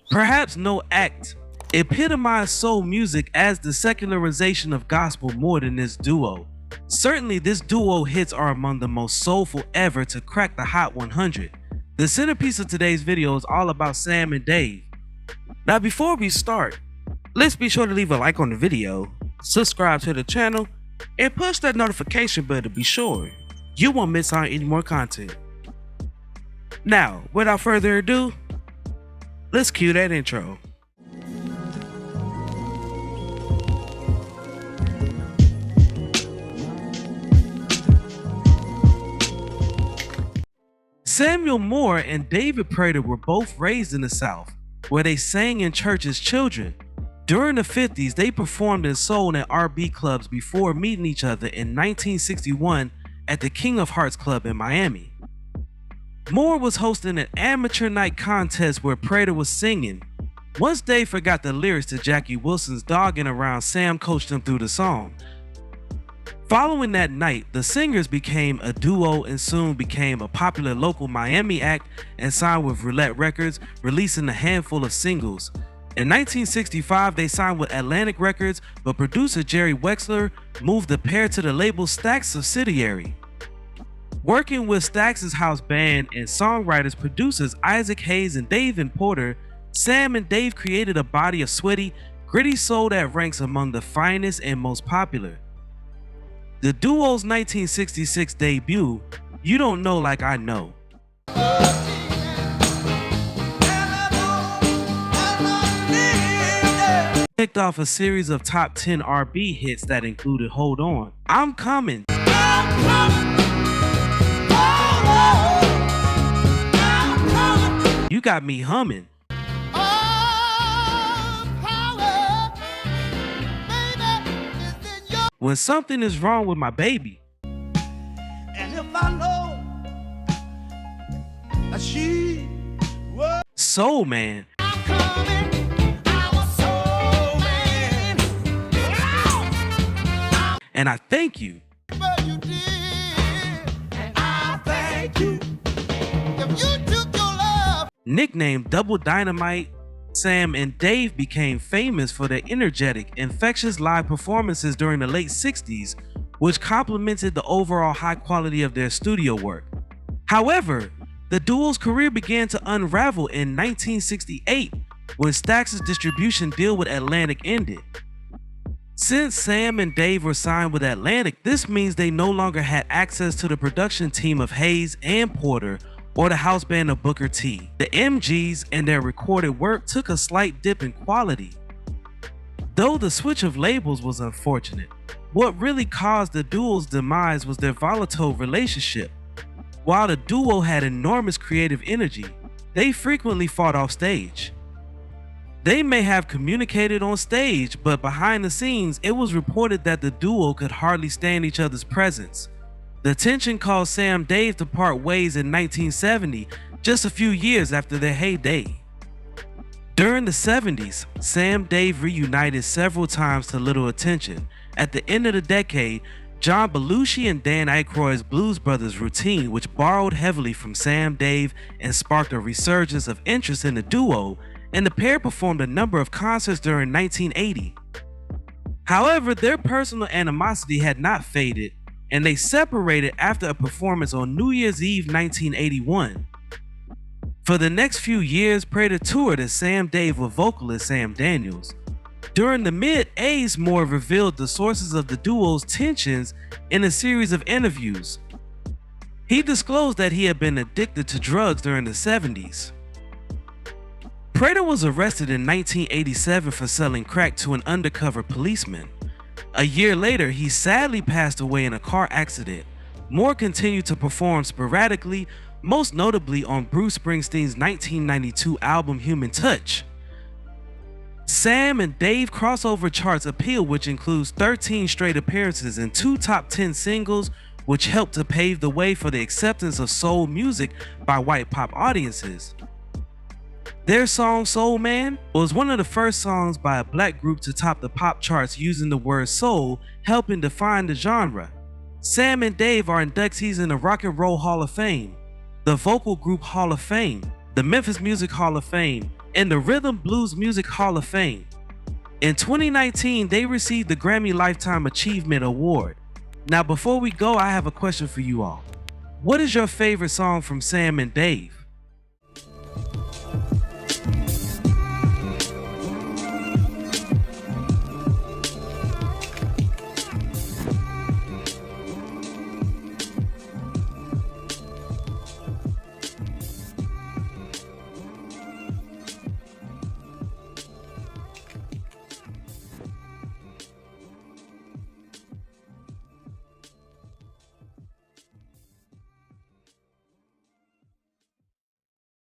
Perhaps no act epitomized soul music as the secularization of gospel more than this duo. Certainly, this duo hits are among the most soulful ever to crack the Hot 100. The centerpiece of today's video is all about Sam and Dave. Now, before we start, let's be sure to leave a like on the video, subscribe to the channel, and push that notification bell to be sure you won't miss out on any more content. Now, without further ado, let's cue that intro. Samuel Moore and David Prater were both raised in the South, where they sang in church as children. During the 50s, they performed in soul and R&B clubs before meeting each other in 1961 at the King of Hearts Club in Miami. Moore was hosting an amateur night contest where Prater was singing. Once Dave forgot the lyrics to Jackie Wilson's Dogging Around, Sam coached him through the song. Following that night, the singers became a duo and soon became a popular local Miami act and signed with Roulette Records, releasing a handful of singles. In 1965, they signed with Atlantic Records, but producer Jerry Wexler moved the pair to the label Stax subsidiary. Working with Stax's house band and songwriters producers Isaac Hayes and Dave Porter, Sam and Dave created a body of sweaty, gritty soul that ranks among the finest and most popular. The duo's 1966 debut, You Don't Know Like I Know, kicked off a series of top 10 R&B hits that included Hold On, I'm Coming, You Got Me Humming, When Something Is Wrong With My Baby, And if I know that she was Soul Man, coming, I was so man. and I Thank You. But you did, and I thank you. If you took your love, Nicknamed Double Dynamite, Sam and Dave became famous for their energetic, infectious live performances during the late 60s, which complemented the overall high quality of their studio work. However, the duo's career began to unravel in 1968 when Stax's distribution deal with Atlantic ended. Since Sam and Dave were signed with Atlantic, this means they no longer had access to the production team of Hayes and Porter or the house band of Booker T. The MGs and their recorded work took a slight dip in quality. Though the switch of labels was unfortunate, what really caused the duo's demise was their volatile relationship. While the duo had enormous creative energy, they frequently fought off stage. They may have communicated on stage, but behind the scenes, it was reported that the duo could hardly stand each other's presence. The tension caused Sam Dave to part ways in 1970, just a few years after their heyday. During the 70s, Sam Dave reunited several times to little attention. At the end of the decade, John Belushi and Dan Aykroyd's Blues Brothers routine, which borrowed heavily from Sam Dave and sparked a resurgence of interest in the duo, and the pair performed a number of concerts during 1980. However, their personal animosity had not faded, and they separated after a performance on New Year's Eve 1981. For the next few years, Prater toured as Sam Dave with vocalist Sam Daniels. During the mid-80s, Moore revealed the sources of the duo's tensions in a series of interviews. He disclosed that he had been addicted to drugs during the 70s. Prater was arrested in 1987 for selling crack to an undercover policeman. A year later, he sadly passed away in a car accident. Moore continued to perform sporadically, most notably on Bruce Springsteen's 1992 album Human Touch. Sam and Dave crossover charts appeal, which includes 13 straight appearances and 2 top 10 singles, which helped to pave the way for the acceptance of soul music by white pop audiences. Their song Soul Man was one of the first songs by a black group to top the pop charts using the word soul, helping define the genre. Sam and Dave are inductees in the Rock and Roll Hall of Fame, the Vocal Group Hall of Fame, the Memphis Music Hall of Fame, in the Rhythm Blues Music Hall of Fame. In 2019, they received the Grammy Lifetime Achievement Award. Now, before we go, I have a question for you all. What is your favorite song from Sam and Dave?